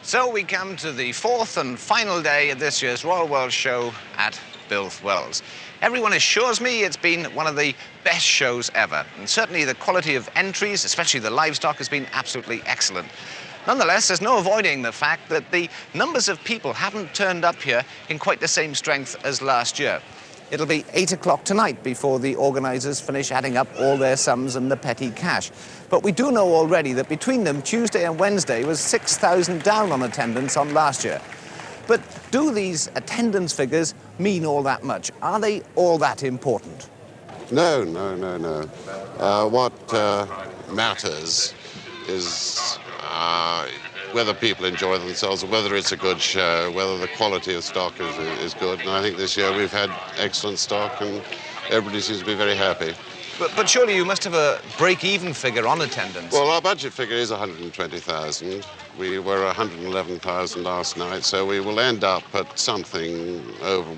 So we come to the fourth and final day of this year's Royal Welsh Show at Builth Wells. Everyone assures me it's been one of the best shows ever, and certainly the quality of entries, especially the livestock, has been absolutely excellent. Nonetheless, there's no avoiding the fact that the numbers of people haven't turned up here in quite the same strength as last year. It'll be 8 o'clock tonight before the organisers finish adding up all their sums and the petty cash. But we do know already that between them, Tuesday and Wednesday was 6,000 down on attendance on last year. But do these attendance figures mean all that much? Are they all that important? No. What matters is whether people enjoy themselves, or whether it's a good show, whether the quality of stock is good. And I think this year we've had excellent stock and everybody seems to be very happy. But surely you must have a break-even figure on attendance. Well, our budget figure is 120,000. We were 111,000 last night, so we will end up at something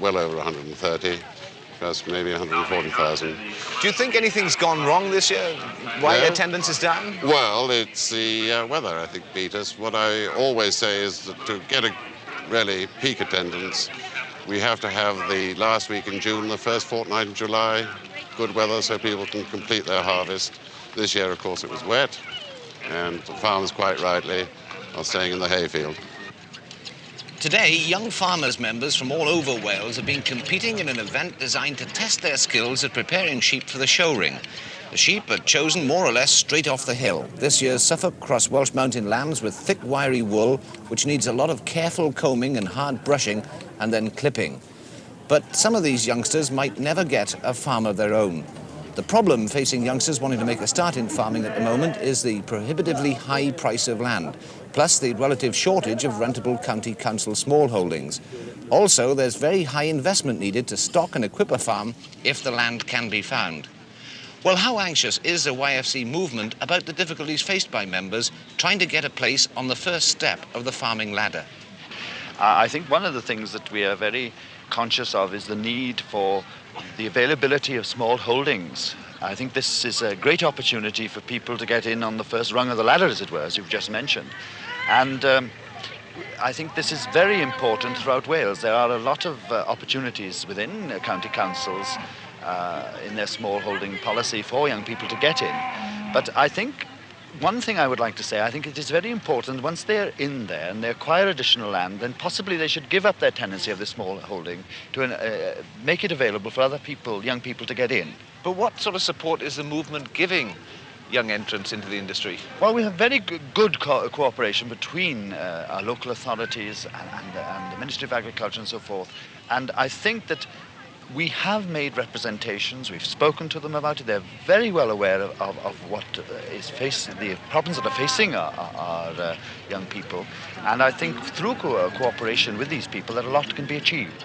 well over 130. Plus maybe 140,000. Do you think anything's gone wrong this year? Why attendance is down? Well, it's the weather, I think, beat us. What I always say is that to get a really peak attendance, we have to have the last week in June, the first fortnight in July, good weather so people can complete their harvest. This year, of course, it was wet, and the farmers, quite rightly, are staying in the hayfield. Today, young farmers' members from all over Wales have been competing in an event designed to test their skills at preparing sheep for the show ring. The sheep are chosen more or less straight off the hill. This year's Suffolk Cross Welsh Mountain lambs with thick, wiry wool, which needs a lot of careful combing and hard brushing and then clipping. But some of these youngsters might never get a farm of their own. The problem facing youngsters wanting to make a start in farming at the moment is the prohibitively high price of land, plus the relative shortage of rentable county council smallholdings. Also, there's very high investment needed to stock and equip a farm if the land can be found. Well, how anxious is the YFC movement about the difficulties faced by members trying to get a place on the first step of the farming ladder? I think one of the things that we are very conscious of is the need for the availability of small holdings. I think this is a great opportunity for people to get in on the first rung of the ladder, as it were, as you've just mentioned. And I think this is very important throughout Wales. There are a lot of opportunities within county councils in their small holding policy for young people to get in. But I think one thing I would like to say, I think it is very important once they're in there and they acquire additional land, then possibly they should give up their tenancy of the small holding to make it available for other people, young people, to get in. But what sort of support is the movement giving young entrants into the industry? Well, we have very good cooperation between our local authorities and the Ministry of Agriculture and so forth. And I think that we have made representations, we've spoken to them about it, they're very well aware of what is facing, the problems that are facing our young people. And I think through cooperation with these people that a lot can be achieved.